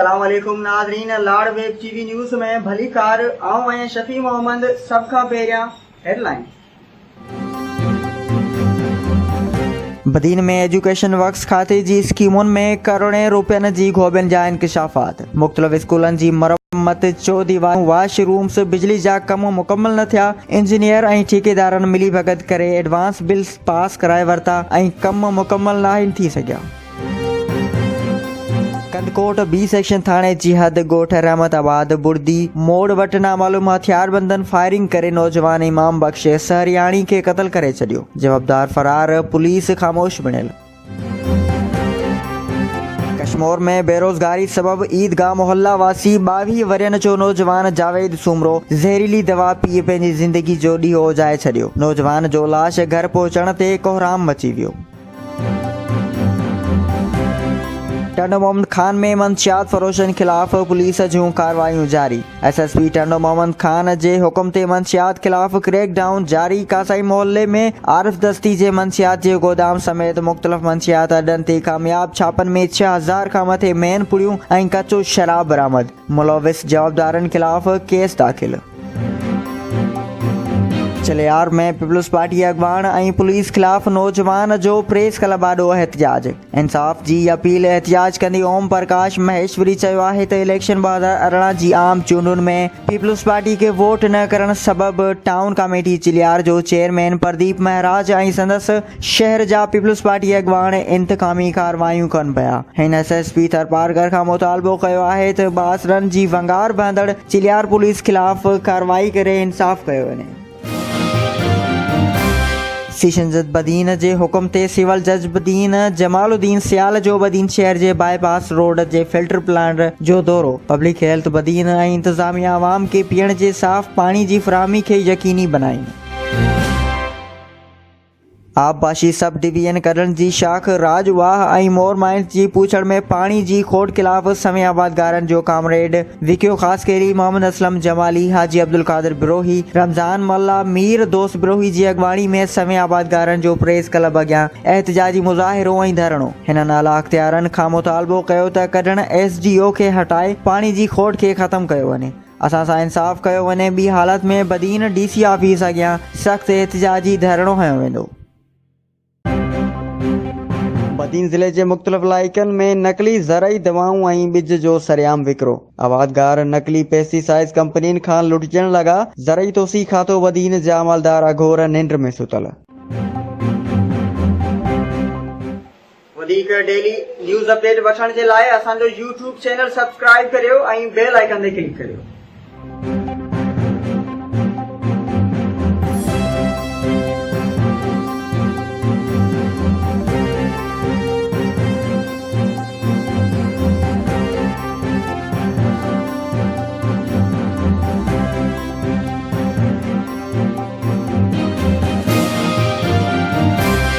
अस्सलाम वालेकुम नाज़रीन। लाड़ वेब टीवी न्यूज़ में भली कार आऊं ऐं शफी मोहम्मद। सब खां पहिरियां हेडलाइन। बदीन में एजुकेशन वर्क्स खाते जी स्कीमुनि में करोड़े रुपयनि जी ग़ोबियुनि जा इंकशाफ़ात। मुख़्तलिफ़ स्कूलनि जी मरम्मत, 4 दीवारूं, वॉशरूम्स, बिजली जा कम मुकम्मल न थिया। इंजीनियर ऐं ठेकेदारनि मिली भगत करे एडवांस बिल्स पास कराए वरिता ऐं कम मुकम्मल नाहिनि थी सघिया। कंदकोट बी सेक्शन थाने जी हद ॻोठ रहमताबाद बुर्दी मोड़ वटि नामालूम हथियारबंदनि फायरिंग करे नौजवान इमाम बख्श सहरियाणी खे क़त्ल करे छॾियो। जवाबदार फरार, पुलिस ख़ामोश बणियल। कश्मीर में बेरोज़गारी सबब ईदगाह मोहल्ला वासी 22 वरियनि जो नौजवान जावेद सूमरो ज़हरीली दवा पीए पंहिंजी ज़िंदगी जो ॾींहों उजाए छॾियो। नौजवान जो लाश घर पहुचण ते कोहराम मची वियो। टंडो मोहम्मद खान में मंशियात फरोशनि खिलाफ़ पुलिस जूं कार्रवाइयूं जारी। SSP टंडो मोहम्मद खान जे हुक्म ते मंशियात खिलाफ़ क्रैक डाउन जारी। कासाई मोहल्ले में आरिफ दस्ती जे मंशियात जे गोदाम समेत मुख़्तलिफ़ मंशियात अड्डनि ते कामयाब छापनि में 6000 खां मथे मेन पुड़ियूं ऐं कचो शराब बरामद। मुलविस जवाबदारनि खिलाफ़ केस दाख़िल। चलियार में पीपल्स पार्टी अगवान ऐं पुलिस खिलाफ़ नौजवान जो प्रेस क्लब आॾो एहतिजाज। इंसाफ़ जी अपील एहतिजाज कंदे ओम प्रकाश महेश्वरी चयो आहे त इलेक्शन 2018 जी आम चूंडुनि में पीपल्स पार्टी खे वोट न करण सबबि टाउन कमेटी चिलियार जो चेयरमैन प्रदीप महराज ऐं संदसि शहर जा पीपल्स पार्टी अगवान इंतकामी कार्रवाइयूं कनि पिया। हिन SSP थरपारकर खां मुतालबो कयो आहे त बासरनि जी वंगार बहंदड़ चिलियार पुलिस खिलाफ़ कार्रवाई करे इंसाफ़ कयो वञे। सेशन जज बदीन जे हुक्म ते सिविल जज बदीन जमालुद्दीन सियाल जो बदीन शहर जे बाईपास रोड जे फिल्टर प्लांट जो दौरो। पब्लिक हेल्थ बदीन ऐं इंतज़ामिया आवाम खे पीअण जे साफ़ पाणी जी फ़राहमी खे यकीनी बनाई। आबपाशी सब डिवीजन करण जी शाख राजवाह ऐं मोर माइंस जी पूछड़ में पाणी जी खोट खिलाफ़ समय आबादगारनि जो कामरेड विकियो ख़ासकेरी मोहम्मद असलम जमाली, हाजी अब्दुल कादिर बिरोही, रमज़ान मल्ला, मीर दोस्त बिरोही जी अगवाणी में समय आबादगारनि जो प्रेस क्लब अॻियां एहतिजाजी मुज़ाहिरो ऐं धरणो। हिननि आला अख़्तियारनि खां मुतालबो कयो त कढण SDO खे हटाए पाणी जी खोट खे ख़तमु कयो वञे। असां सां इंसाफ़ कयो वञे। ॿी हालत में बदीन DC ऑफिस अॻियां सख़्त एहतिजाजी धरणो हयो वेंदो। बदीन ज़िले जे मुख़्तलिफ़ इलाइक़नि में नकली ज़रई दवाऊं ऐं ॿिज जो सरेआम विकिरो। आबादगार नकली पेस्टिसाइड कंपनियुनि खां लुटिजण लॻा। ज़रई तोसी खातो बदीन जा अमलदार अघोर निंड में सुतल। वधीक डेली न्यूज़ अपडेट वठण जे लाइ असांजो YouTube चैनल सब्सक्राइब करियो ऐं बेल आइकन ते क्लिक करियो।